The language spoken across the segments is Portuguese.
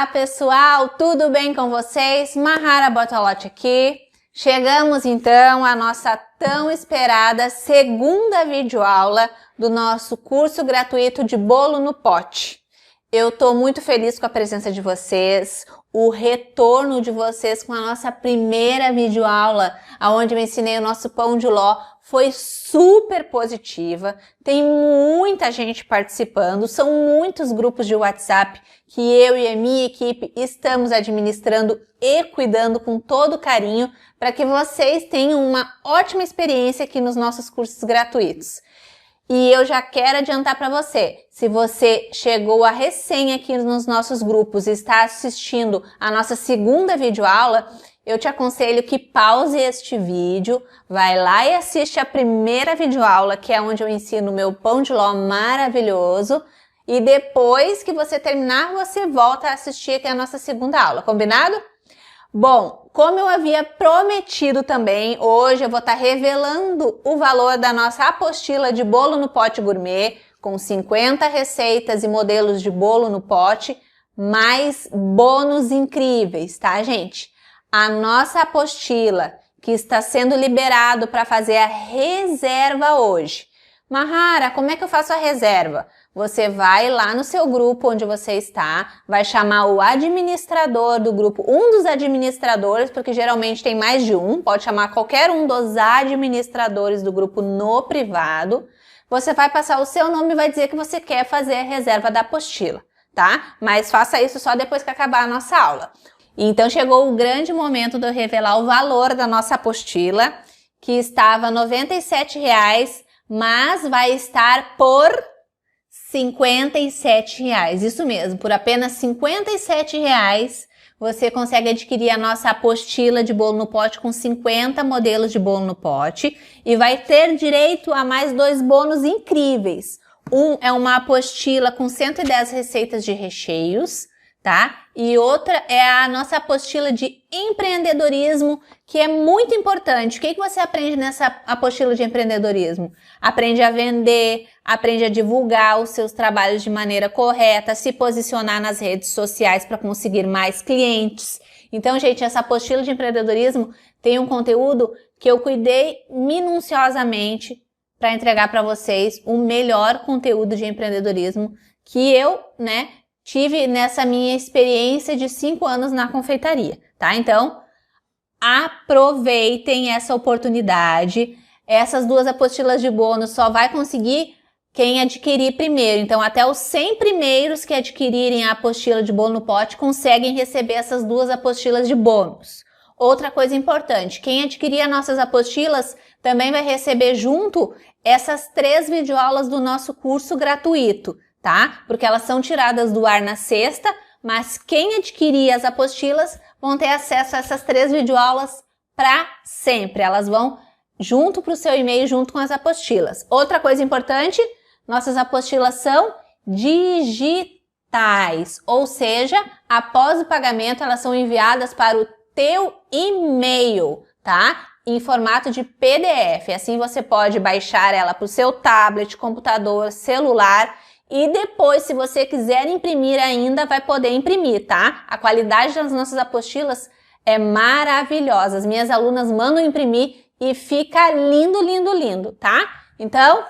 Olá pessoal, tudo bem com vocês? Mahara Bortolotti aqui. Chegamos então à nossa tão esperada segunda videoaula do nosso curso gratuito de bolo no pote. Eu estou muito feliz com a presença de vocês, o retorno de vocês com a nossa primeira videoaula, onde eu ensinei o nosso pão de ló, foi super positiva, tem muita gente participando, são muitos grupos de WhatsApp que eu e a minha equipe estamos administrando e cuidando com todo carinho para que vocês tenham uma ótima experiência aqui nos nossos cursos gratuitos. E eu já quero adiantar para você, se você chegou a recém aqui nos nossos grupos e está assistindo a nossa segunda videoaula, eu te aconselho que pause este vídeo, vai lá e assiste a primeira videoaula, que é onde eu ensino o meu pão de ló maravilhoso, e depois que você terminar, você volta a assistir aqui a nossa segunda aula, combinado? Bom, como eu havia prometido também, hoje eu vou estar revelando o valor da nossa apostila de bolo no pote gourmet, com 50 receitas e modelos de bolo no pote, mais bônus incríveis, tá, gente? A nossa apostila, que está sendo liberado para fazer a reserva hoje. Mahara, como é que eu faço a reserva? Você vai lá no seu grupo onde você está, vai chamar o administrador do grupo, um dos administradores, porque geralmente tem mais de um, pode chamar qualquer um dos administradores do grupo no privado. Você vai passar o seu nome e vai dizer que você quer fazer a reserva da apostila, tá? Mas faça isso só depois que acabar a nossa aula. Então chegou o grande momento de eu revelar o valor da nossa apostila, que estava R$ 97,00, mas vai estar por R$ 57,00. Isso mesmo, por apenas R$ 57,00 você consegue adquirir a nossa apostila de bolo no pote com 50 modelos de bolo no pote e vai ter direito a mais 2 bônus incríveis. Um é uma apostila com 110 receitas de recheios, tá? E outra é a nossa apostila de empreendedorismo, que é muito importante. O que você aprende nessa apostila de empreendedorismo? Aprende a vender, aprende a divulgar os seus trabalhos de maneira correta, se posicionar nas redes sociais para conseguir mais clientes. Então, gente, essa apostila de empreendedorismo tem um conteúdo que eu cuidei minuciosamente para entregar para vocês o melhor conteúdo de empreendedorismo que eu, tive nessa minha experiência de 5 anos na confeitaria, tá? Então, aproveitem essa oportunidade. Essas 2 apostilas de bônus só vai conseguir quem adquirir primeiro. Então, até os 100 primeiros que adquirirem a apostila de bolo no pote conseguem receber essas 2 apostilas de bônus. Outra coisa importante, quem adquirir as nossas apostilas também vai receber junto essas 3 videoaulas do nosso curso gratuito, tá? Porque elas são tiradas do ar na sexta, mas quem adquirir as apostilas vão ter acesso a essas 3 videoaulas para sempre. Elas vão junto para o seu e-mail, junto com as apostilas. Outra coisa importante, nossas apostilas são digitais, ou seja, após o pagamento elas são enviadas para o teu e-mail, tá? Em formato de PDF. Assim você pode baixar ela para o seu tablet, computador, celular. E depois, se você quiser imprimir ainda, vai poder imprimir, tá? A qualidade das nossas apostilas é maravilhosa. As minhas alunas mandam imprimir e fica lindo, lindo, lindo, tá? Então,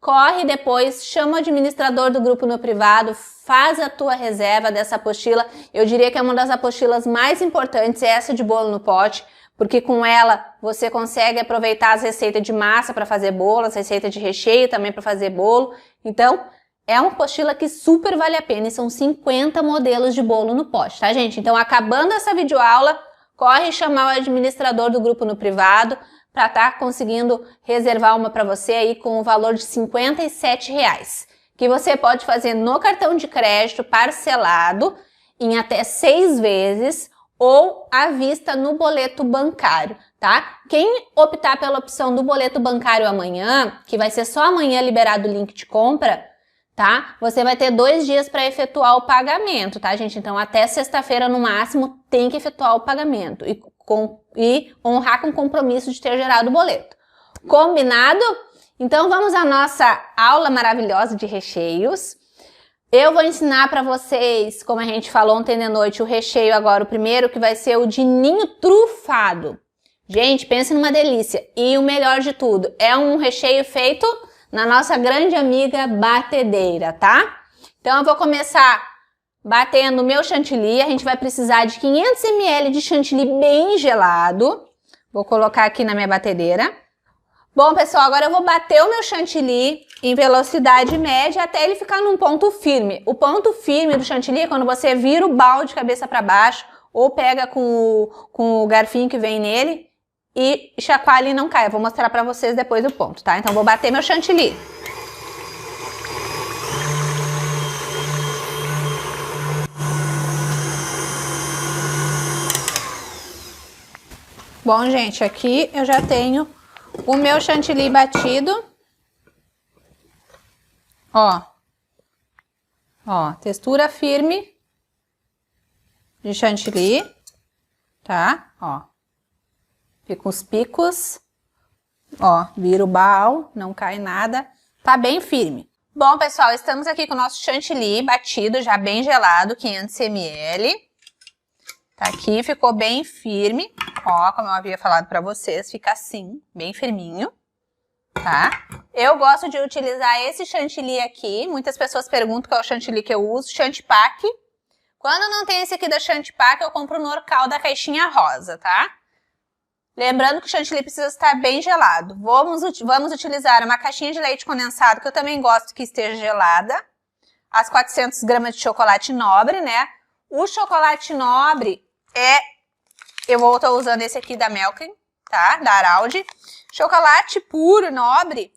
corre depois, chama o administrador do grupo no privado, faz a tua reserva dessa apostila. Eu diria que é uma das apostilas mais importantes, é essa de bolo no pote, porque com ela você consegue aproveitar as receitas de massa para fazer bolo, as receitas de recheio também para fazer bolo. Então, é uma apostila que super vale a pena e são 50 modelos de bolo no pote, tá, gente? Então, acabando essa videoaula, corre chamar o administrador do grupo no privado para estar conseguindo reservar uma para você aí com o valor de R$ 57,00, que você pode fazer no cartão de crédito parcelado em até 6 vezes ou à vista no boleto bancário, tá? Quem optar pela opção do boleto bancário amanhã, que vai ser só amanhã liberado o link de compra, tá? Você vai ter 2 dias para efetuar o pagamento, tá, gente? Então, até sexta-feira, no máximo, tem que efetuar o pagamento e honrar com o compromisso de ter gerado o boleto. Combinado? Então, vamos à nossa aula maravilhosa de recheios. Eu vou ensinar para vocês, como a gente falou ontem de noite, o recheio agora, o primeiro, que vai ser o de ninho trufado. Gente, pensa numa delícia. E o melhor de tudo, é um recheio feito na nossa grande amiga batedeira, tá? Então eu vou começar batendo o meu chantilly. A gente vai precisar de 500 ml de chantilly bem gelado. Vou colocar aqui na minha batedeira. Bom, pessoal, agora eu vou bater o meu chantilly em velocidade média até ele ficar num ponto firme. O ponto firme do chantilly é quando você vira o balde de cabeça para baixo ou pega com o garfinho que vem nele e chacoalha e não cai. Eu vou mostrar para vocês depois o ponto, tá? Então, vou bater meu chantilly. Bom, gente, aqui eu já tenho o meu chantilly batido. Ó, textura firme de chantilly, tá? Ó, fica os picos, ó, vira o bal, não cai nada, tá bem firme. Bom, pessoal, estamos aqui com o nosso chantilly batido, já bem gelado, 500 ml. Tá aqui, ficou bem firme, ó, como eu havia falado pra vocês, fica assim, bem firminho, tá? Eu gosto de utilizar esse chantilly aqui, muitas pessoas perguntam qual é o chantilly que eu uso, Chantipac. Quando não tem esse aqui da Chantipac, eu compro o Norcal da caixinha rosa, tá? Lembrando que o chantilly precisa estar bem gelado. Vamos utilizar uma caixinha de leite condensado, que eu também gosto que esteja gelada, as 400 gramas de chocolate nobre, né? O chocolate nobre eu tô usando esse aqui da Melken, tá? Da Araldi. Chocolate puro nobre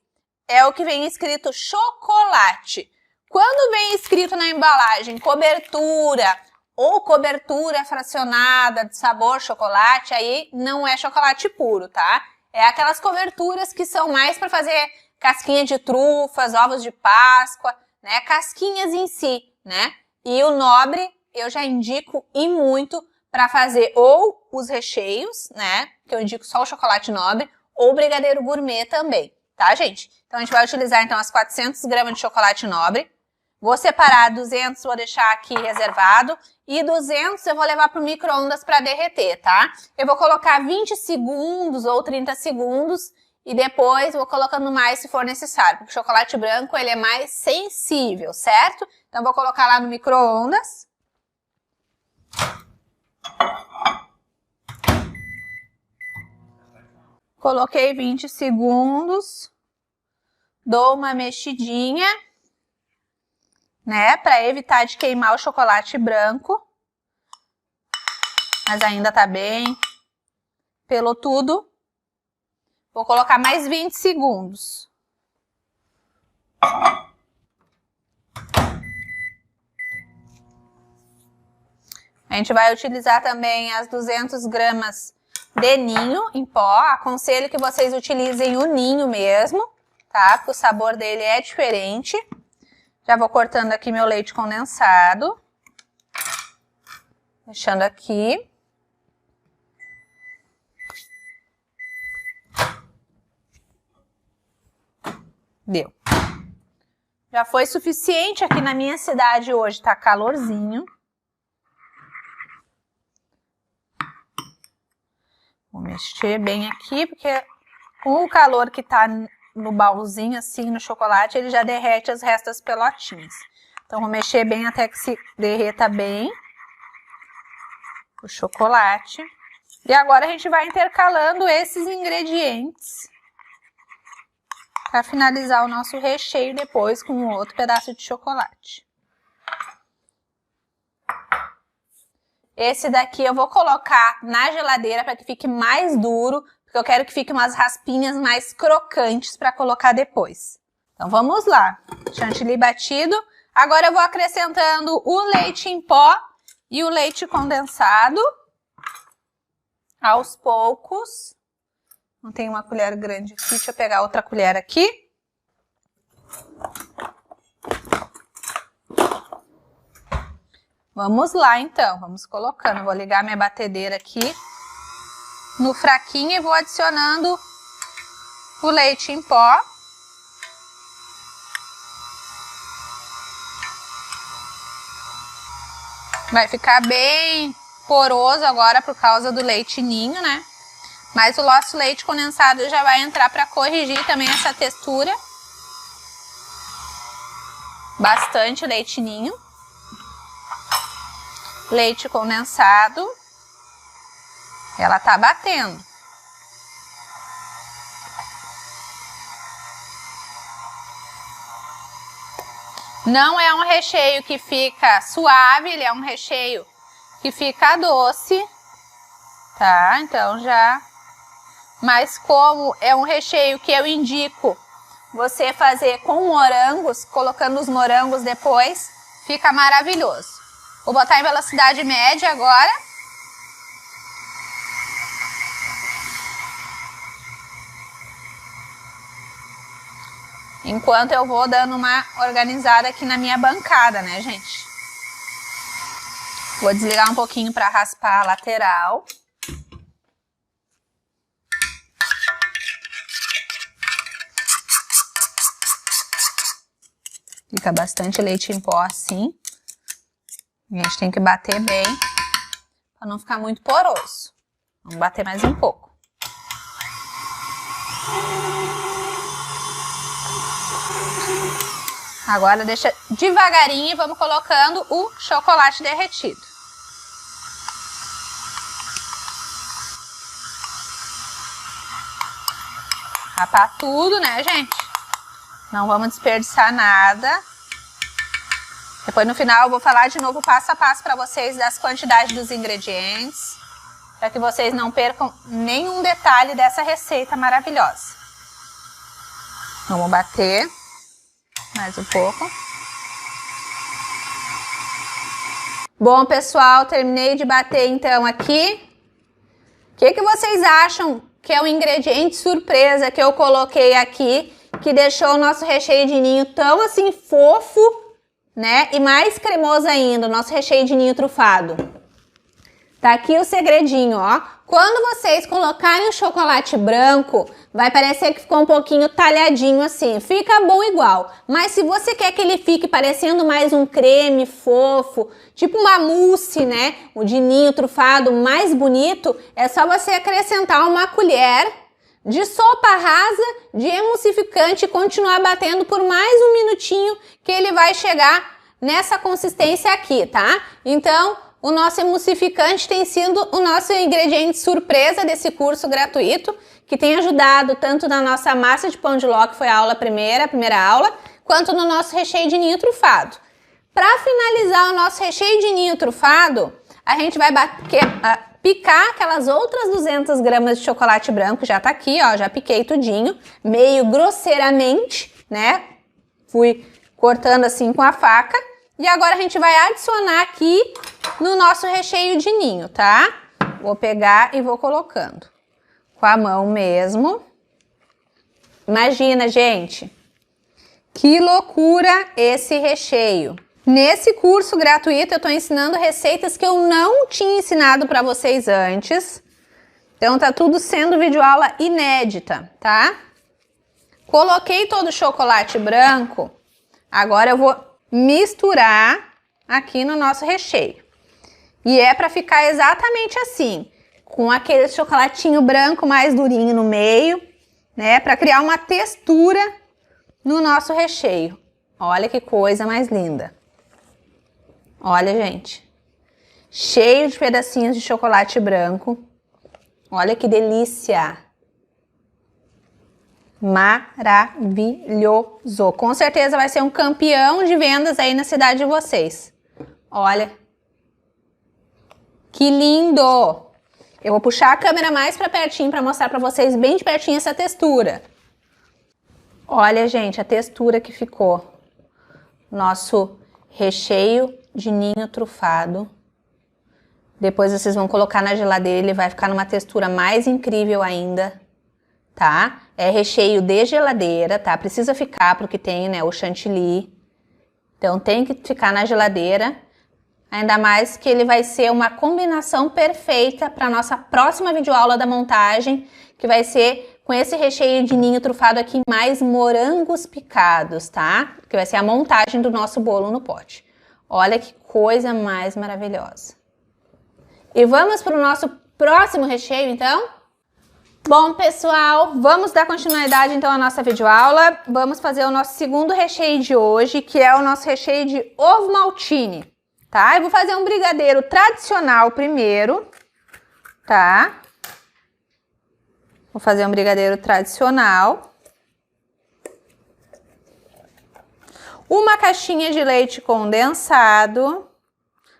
é o que vem escrito chocolate. Quando vem escrito na embalagem cobertura ou cobertura fracionada de sabor chocolate, aí não é chocolate puro, tá? É aquelas coberturas que são mais para fazer casquinha de trufas, ovos de Páscoa, né? Casquinhas em si, né? E o nobre eu já indico e muito para fazer ou os recheios, né? Que eu indico só o chocolate nobre, ou o brigadeiro gourmet também, tá, gente? Então a gente vai utilizar então as 400 gramas de chocolate nobre. Vou separar 200, vou deixar aqui reservado. E 200 eu vou levar para o micro-ondas para derreter, tá? Eu vou colocar 20 segundos ou 30 segundos e depois vou colocando mais se for necessário. Porque o chocolate branco ele é mais sensível, certo? Então vou colocar lá no micro-ondas. Coloquei 20 segundos. Dou uma mexidinha, né, para evitar de queimar o chocolate branco. Mas ainda tá bem pelotudo. Vou colocar mais 20 segundos. A gente vai utilizar também as 200 gramas de ninho em pó. Aconselho que vocês utilizem o ninho mesmo, tá? Porque o sabor dele é diferente. Já vou cortando aqui meu leite condensado. Deixando aqui. Deu. Já foi suficiente. Aqui na minha cidade hoje tá calorzinho. Vou mexer bem aqui, porque com o calor que tá no baúzinho, assim, no chocolate, ele já derrete as restas pelotinhas. Então, vou mexer bem até que se derreta bem o chocolate. E agora a gente vai intercalando esses ingredientes para finalizar o nosso recheio depois com um outro pedaço de chocolate. Esse daqui eu vou colocar na geladeira para que fique mais duro, porque eu quero que fique umas raspinhas mais crocantes para colocar depois. Então vamos lá, chantilly batido. Agora eu vou acrescentando o leite em pó e o leite condensado aos poucos. Não tem uma colher grande aqui, deixa eu pegar outra colher aqui. Vamos lá então, vamos colocando. Vou ligar minha batedeira aqui no fraquinho e vou adicionando o leite em pó. Vai ficar bem poroso agora por causa do leite ninho, né? Mas o nosso leite condensado já vai entrar para corrigir também essa textura. Bastante leite ninho. Leite condensado. Ela tá batendo. Não é um recheio que fica suave, ele é um recheio que fica doce, tá? Então já... Mas como é um recheio que eu indico você fazer com morangos, colocando os morangos depois, fica maravilhoso. Vou botar em velocidade média agora. Enquanto eu vou dando uma organizada aqui na minha bancada, né, gente? Vou desligar um pouquinho para raspar a lateral. Fica bastante leite em pó assim. A gente tem que bater bem para não ficar muito poroso. Vamos bater mais um pouco. Agora deixa devagarinho e vamos colocando o chocolate derretido. Rapar tudo, né, gente? Não vamos desperdiçar nada. Depois no final eu vou falar de novo passo a passo para vocês das quantidades dos ingredientes, para que vocês não percam nenhum detalhe dessa receita maravilhosa. Vamos bater mais um pouco. Bom, pessoal, terminei de bater então aqui. O que vocês acham que é o ingrediente surpresa que eu coloquei aqui, que deixou o nosso recheio de ninho tão assim fofo, né? E mais cremoso ainda, o nosso recheio de ninho trufado. Tá aqui o segredinho, ó. Quando vocês colocarem o chocolate branco, vai parecer que ficou um pouquinho talhadinho assim. Fica bom igual. Mas se você quer que ele fique parecendo mais um creme fofo, tipo uma mousse, né? O de ninho trufado mais bonito, é só você acrescentar uma colher de sopa rasa de emulsificante e continuar batendo por mais um minutinho que ele vai chegar nessa consistência aqui, tá? Então, o nosso emulsificante tem sido o nosso ingrediente surpresa desse curso gratuito, que tem ajudado tanto na nossa massa de pão de ló, que foi a primeira aula, quanto no nosso recheio de ninho trufado. Para finalizar o nosso recheio de ninho trufado, a gente vai picar aquelas outras 200 gramas de chocolate branco, já tá aqui, ó, já piquei tudinho, meio grosseiramente, né? Fui cortando assim com a faca. E agora a gente vai adicionar aqui no nosso recheio de ninho, tá? Vou pegar e vou colocando com a mão mesmo. Imagina, gente, que loucura esse recheio. Nesse curso gratuito eu tô ensinando receitas que eu não tinha ensinado para vocês antes. Então tá tudo sendo videoaula inédita, tá? Coloquei todo o chocolate branco. Agora eu vou misturar aqui no nosso recheio. E é para ficar exatamente assim, com aquele chocolatinho branco mais durinho no meio, né? Para criar uma textura no nosso recheio. Olha que coisa mais linda. Olha, gente. Cheio de pedacinhos de chocolate branco. Olha que delícia. Maravilhoso. Com certeza vai ser um campeão de vendas aí na cidade de vocês. Olha. Que lindo. Eu vou puxar a câmera mais para pertinho para mostrar para vocês bem de pertinho essa textura. Olha, gente, a textura que ficou. Nosso recheio de ninho trufado. Depois vocês vão colocar na geladeira, ele vai ficar numa textura mais incrível ainda, tá? É recheio de geladeira, tá? Precisa ficar porque tem, né, o chantilly. Então tem que ficar na geladeira. Ainda mais que ele vai ser uma combinação perfeita para nossa próxima videoaula da montagem, que vai ser com esse recheio de ninho trufado aqui, mais morangos picados, tá? Que vai ser a montagem do nosso bolo no pote. Olha que coisa mais maravilhosa. E vamos para o nosso próximo recheio, então? Bom, pessoal, vamos dar continuidade, então, à nossa videoaula. Vamos fazer o nosso segundo recheio de hoje, que é o nosso recheio de ovo maltine, tá? Eu vou fazer um brigadeiro tradicional primeiro, tá? Vou fazer um brigadeiro tradicional. Uma caixinha de leite condensado.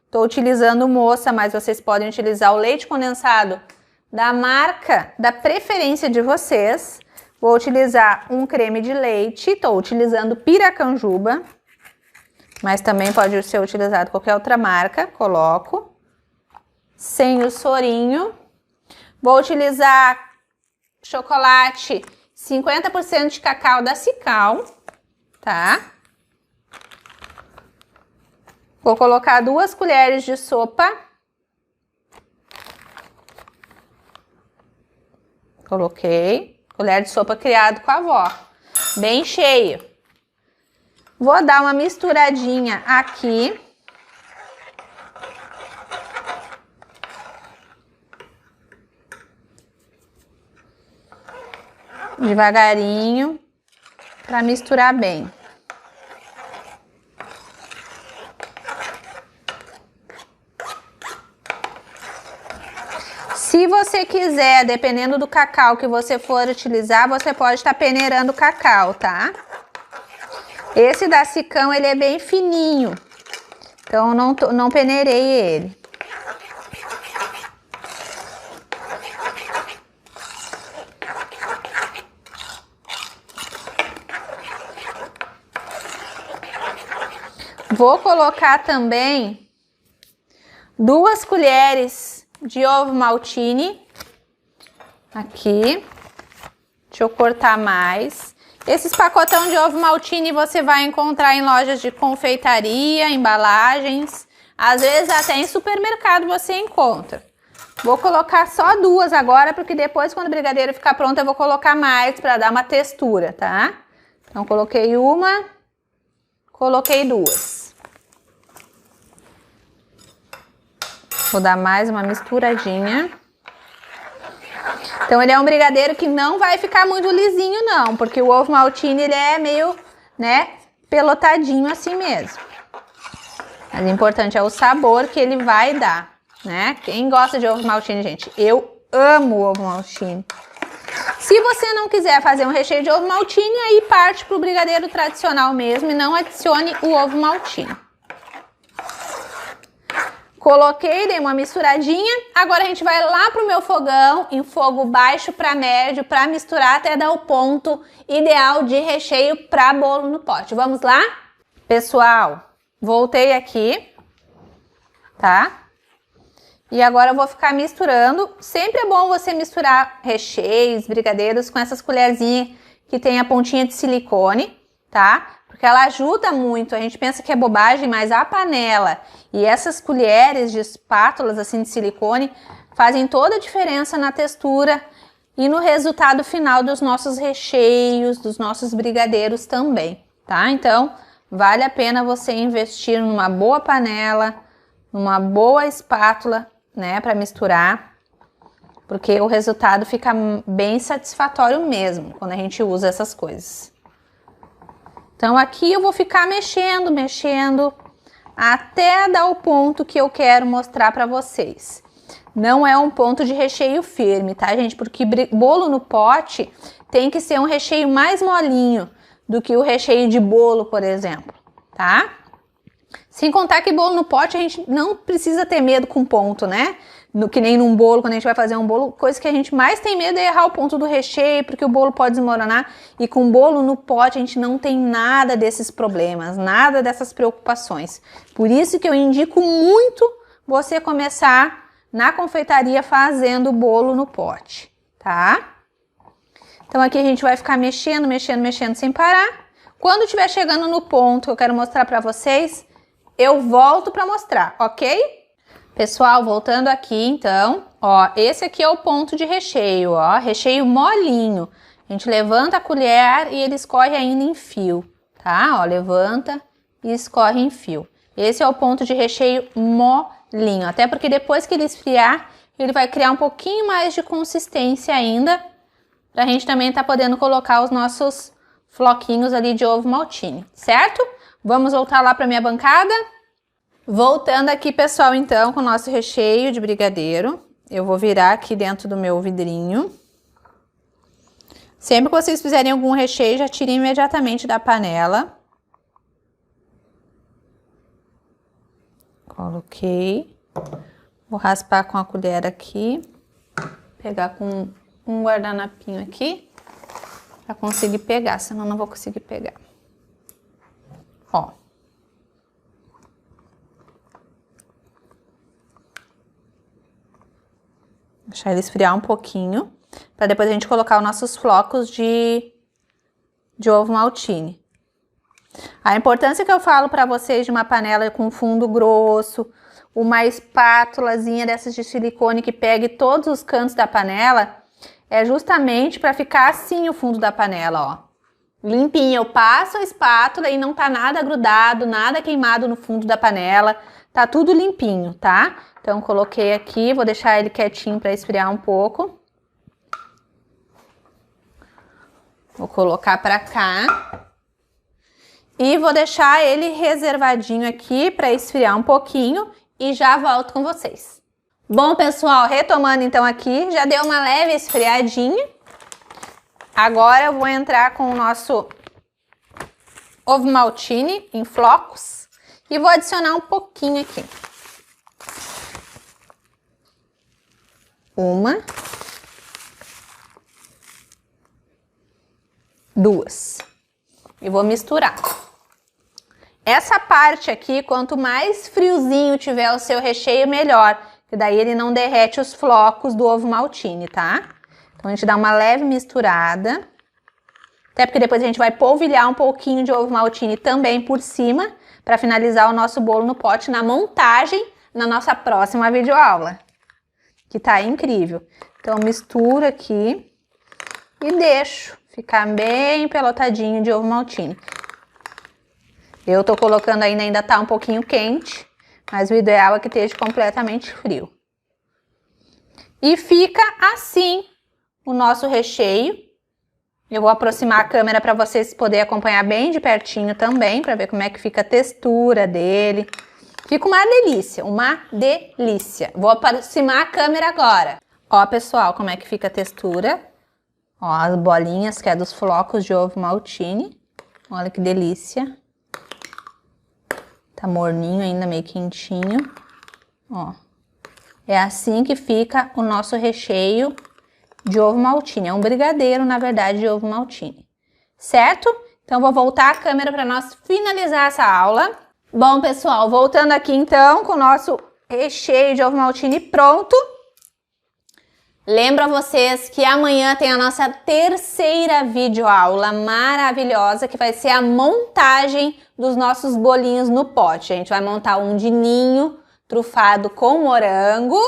Estou utilizando moça, mas vocês podem utilizar o leite condensado da marca da preferência de vocês. Vou utilizar um creme de leite. Estou utilizando Piracanjuba, mas também pode ser utilizado qualquer outra marca. Coloco. Sem o sorinho. Vou utilizar chocolate 50% de cacau da Cical, tá? Vou colocar 2 colheres de sopa. Coloquei. Colher de sopa criado com a avó. Bem cheio. Vou dar uma misturadinha aqui. Devagarinho. Para misturar bem. Se você quiser, dependendo do cacau que você for utilizar, você pode estar peneirando o cacau, tá? Esse da Cicão, ele é bem fininho, então não peneirei ele. Vou colocar também 2 colheres de ovo maltine aqui. Deixa eu cortar mais. Esses pacotão de ovo maltine você vai encontrar em lojas de confeitaria, embalagens, às vezes até em supermercado você encontra. Vou colocar só 2 agora, porque depois, quando o brigadeiro ficar pronto, eu vou colocar mais para dar uma textura, tá? Então coloquei uma, coloquei 2. Vou dar mais uma misturadinha. Então, ele é um brigadeiro que não vai ficar muito lisinho, não. Porque o ovo maltine, ele é meio, né, pelotadinho assim mesmo. Mas o importante é o sabor que ele vai dar, né? Quem gosta de ovo maltine, gente? Eu amo ovo maltine. Se você não quiser fazer um recheio de ovo maltine, aí parte pro brigadeiro tradicional mesmo e não adicione o ovo maltine. Coloquei, dei uma misturadinha. Agora a gente vai lá pro meu fogão, em fogo baixo para médio, para misturar até dar o ponto ideal de recheio para bolo no pote. Vamos lá? Pessoal, voltei aqui, tá? E agora eu vou ficar misturando. Sempre é bom você misturar recheios, brigadeiros com essas colherzinhas que tem a pontinha de silicone, tá? Porque ela ajuda muito. A gente pensa que é bobagem, mas a panela e essas colheres de espátulas assim de silicone fazem toda a diferença na textura e no resultado final dos nossos recheios, dos nossos brigadeiros também, tá? Então, vale a pena você investir numa boa panela, numa boa espátula, né, para misturar, porque o resultado fica bem satisfatório mesmo quando a gente usa essas coisas. Então, aqui eu vou ficar mexendo, até dar o ponto que eu quero mostrar para vocês. Não é um ponto de recheio firme, tá, gente? Porque bolo no pote tem que ser um recheio mais molinho do que o recheio de bolo, por exemplo, tá? Sem contar que bolo no pote a gente não precisa ter medo com ponto, né? Que nem num bolo, quando a gente vai fazer um bolo, coisa que a gente mais tem medo é errar o ponto do recheio, porque o bolo pode desmoronar. E com bolo no pote a gente não tem nada desses problemas, nada dessas preocupações. Por isso que eu indico muito você começar na confeitaria fazendo bolo no pote, tá? Então aqui a gente vai ficar mexendo sem parar. Quando estiver chegando no ponto que eu quero mostrar para vocês, eu volto para mostrar, ok? Pessoal, voltando aqui, então, ó, esse aqui é o ponto de recheio, ó, recheio molinho. A gente levanta a colher e ele escorre ainda em fio, tá? Ó, levanta e escorre em fio. Esse é o ponto de recheio molinho, até porque depois que ele esfriar, ele vai criar um pouquinho mais de consistência ainda, pra gente também tá podendo colocar os nossos floquinhos ali de ovo maltine, certo? Vamos voltar lá pra minha bancada. Voltando aqui, pessoal, então, com o nosso recheio de brigadeiro. Eu vou virar aqui dentro do meu vidrinho. Sempre que vocês fizerem algum recheio, já tirem imediatamente da panela. Coloquei. Vou raspar com a colher aqui. Pegar com um guardanapinho aqui. Pra conseguir pegar, senão não vou conseguir pegar. Ó. Deixar ele esfriar um pouquinho, para depois a gente colocar os nossos flocos de ovo maltine. A importância que eu falo para vocês de uma panela com fundo grosso, uma espátulazinha dessas de silicone que pegue todos os cantos da panela, é justamente para ficar assim o fundo da panela, ó. Limpinho, eu passo a espátula e não tá nada grudado, nada queimado no fundo da panela, tá tudo limpinho, tá? Então, coloquei aqui, vou deixar ele quietinho para esfriar um pouco. Vou colocar para cá. E vou deixar ele reservadinho aqui para esfriar um pouquinho e já volto com vocês. Bom, pessoal, retomando então aqui, já deu uma leve esfriadinha. Agora eu vou entrar com o nosso ovo maltine em flocos e vou adicionar um pouquinho aqui. Uma, duas. E vou misturar. Essa parte aqui, quanto mais friozinho tiver o seu recheio, melhor. Que daí ele não derrete os flocos do ovo maltine, tá? Então a gente dá uma leve misturada. Até porque depois a gente vai polvilhar um pouquinho de ovo maltine também por cima, para finalizar o nosso bolo no pote na montagem na nossa próxima videoaula. Que tá incrível. Então, misturo aqui e deixo ficar bem pelotadinho de ovo maltine. Eu tô colocando ainda tá um pouquinho quente, mas o ideal é que esteja completamente frio. E fica assim o nosso recheio. Eu vou aproximar a câmera para vocês poderem acompanhar bem de pertinho também, para ver como é que fica a textura dele. Fica uma delícia, uma delícia. Vou aproximar a câmera agora. Ó, pessoal, como é que fica a textura. Ó, as bolinhas que é dos flocos de ovo maltine. Olha que delícia. Tá morninho ainda, meio quentinho. Ó. É assim que fica o nosso recheio de ovo maltine. É um brigadeiro, na verdade, de ovo maltine. Certo? Então, vou voltar a câmera para nós finalizar essa aula. Bom, pessoal, voltando aqui então com o nosso recheio de ovo maltine pronto. Lembro a vocês que amanhã tem a nossa terceira videoaula maravilhosa, que vai ser a montagem dos nossos bolinhos no pote. A gente vai montar um de ninho trufado com morango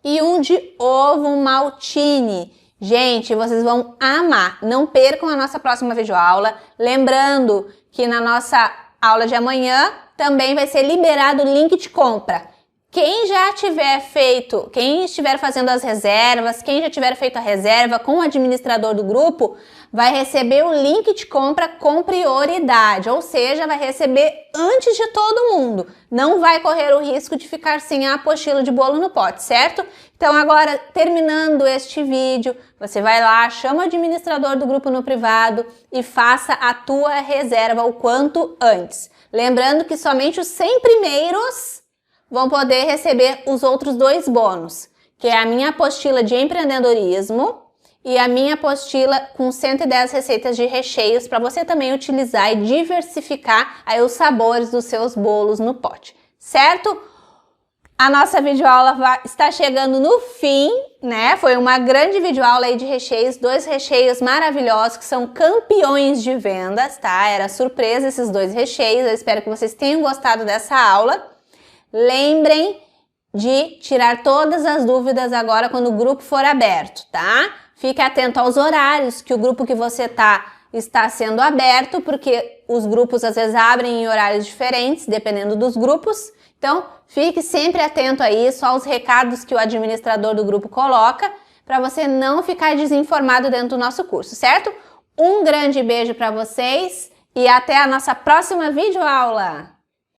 e um de ovo maltine. Gente, vocês vão amar. Não percam a nossa próxima videoaula. Lembrando que na nossa aula de amanhã também vai ser liberado o link de compra. Quem já tiver feito, quem estiver fazendo as reservas, quem já tiver feito a reserva com o administrador do grupo, vai receber o link de compra com prioridade, ou seja, vai receber antes de todo mundo. Não vai correr o risco de ficar sem a apostila de bolo no pote, certo? Então agora, terminando este vídeo, você vai lá, chama o administrador do grupo no privado e faça a tua reserva o quanto antes. Lembrando que somente os 100 primeiros vão poder receber os outros 2 bônus, que é a minha apostila de empreendedorismo e a minha apostila com 110 receitas de recheios para você também utilizar e diversificar aí os sabores dos seus bolos no pote, certo? A nossa videoaula está chegando no fim, né? Foi uma grande videoaula aí de recheios, 2 recheios maravilhosos que são campeões de vendas, tá? Era surpresa esses 2 recheios, eu espero que vocês tenham gostado dessa aula. Lembrem de tirar todas as dúvidas agora quando o grupo for aberto, tá? Fique atento aos horários que o grupo que você tá está sendo aberto, porque os grupos às vezes abrem em horários diferentes, dependendo dos grupos. Então, fique sempre atento a isso, aos recados que o administrador do grupo coloca, para você não ficar desinformado dentro do nosso curso, certo? Um grande beijo para vocês e até a nossa próxima videoaula!